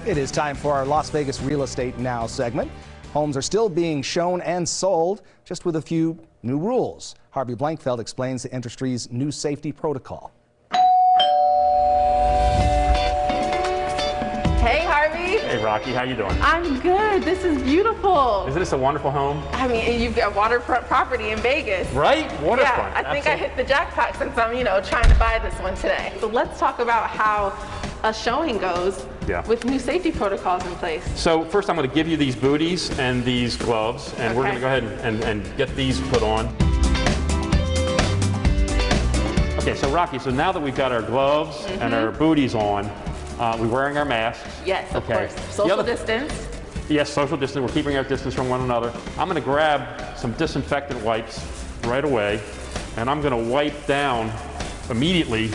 It is time for our Las Vegas Real Estate Now segment. Homes are still being shown and sold, just with a few new rules. Harvey Blankfeld explains the industry's new safety protocol. Hey, Harvey. Hey, Rocky. How you doing? I'm good. This is beautiful. Isn't this a wonderful home? I mean, you've got waterfront property in Vegas. Right? Waterfront. Yeah, I think I hit the jackpot since I'm, trying to buy this one today. So let's talk about how a showing goes with new safety protocols in place. So first I'm going to give you these booties and these gloves, and we're going to go ahead and get these put on. Okay, so Rocky, so now that we've got our gloves and our booties on, we're wearing our masks. Yes, of course. Social distance. Yes, social distance. We're keeping our distance from one another. I'm going to grab some disinfectant wipes right away, and I'm going to wipe down immediately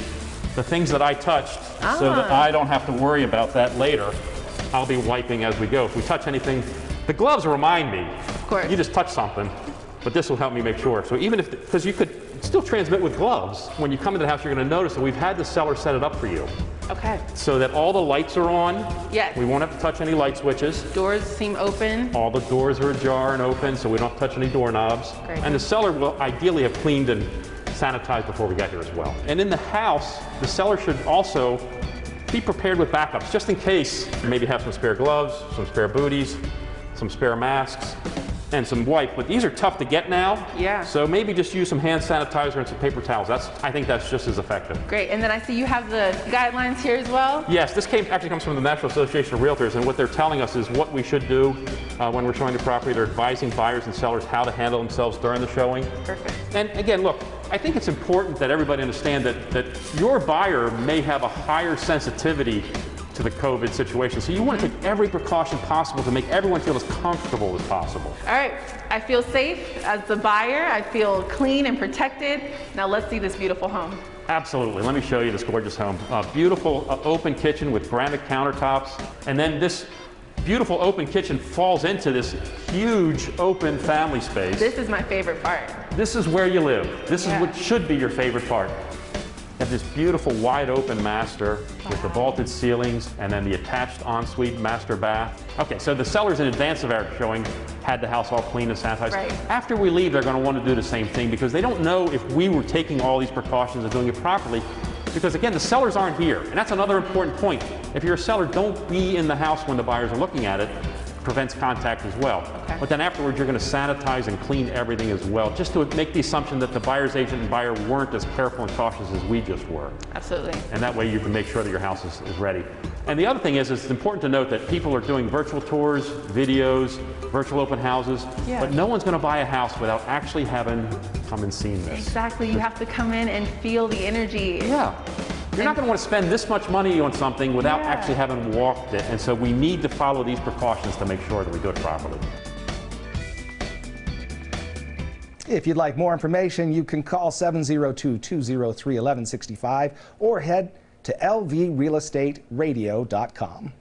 the things that I touched so that I don't have to worry about that later. I'll be wiping as we go. If we touch anything, the gloves remind me. Of course. You just touch something, but this will help me make sure. So even if, because you could still transmit with gloves, when you come into the house, you're going to notice that we've had the seller set it up for you. Okay. So that all the lights are on. Yes. We won't have to touch any light switches. Doors seem open. All the doors are ajar and open, so we don't touch any doorknobs. Great. And the seller will ideally have cleaned and sanitized before we got here as well. And in the house, the seller should also be prepared with backups, just in case you maybe have some spare gloves, some spare booties, some spare masks, and some wipe. But these are tough to get now. Yeah. So maybe just use some hand sanitizer and some paper towels. I think that's just as effective. Great. And then I see you have the guidelines here as well. Yes, this actually comes from the National Association of Realtors, and what they're telling us is what we should do when we're showing the property. They're advising buyers and sellers how to handle themselves during the showing. Perfect. And again, look, I think it's important that everybody understand that your buyer may have a higher sensitivity to the COVID situation. So you want to take every precaution possible to make everyone feel as comfortable as possible. All right, I feel safe as the buyer. I feel clean and protected. Now let's see this beautiful home. Absolutely. Let me show you this gorgeous home. Beautiful open kitchen with granite countertops. And then this beautiful open kitchen falls into this huge open family space. This is my favorite part. This is where you live. This is what should be your favorite part. You have this beautiful wide open master with the vaulted ceilings and then the attached ensuite master bath. Okay, so the sellers in advance of our showing had the house all clean and sanitized. Right. After we leave, they're going to want to do the same thing because they don't know if we were taking all these precautions and doing it properly. Because again, the sellers aren't here. And that's another important point. If you're a seller, don't be in the house when the buyers are looking at it. Prevents contact as well. Okay. But then afterwards, you're going to sanitize and clean everything as well, just to make the assumption that the buyer's agent and buyer weren't as careful and cautious as we just were. Absolutely. And that way you can make sure that your house is ready. And the other thing is, it's important to note that people are doing virtual tours, videos, virtual open houses, but no one's going to buy a house without actually having come and seen this. Exactly. You have to come in and feel the energy. Yeah. You're not going to want to spend this much money on something without actually having walked it. And so we need to follow these precautions to make sure that we do it properly. If you'd like more information, you can call 702-203-1165 or head to lvrealestateradio.com.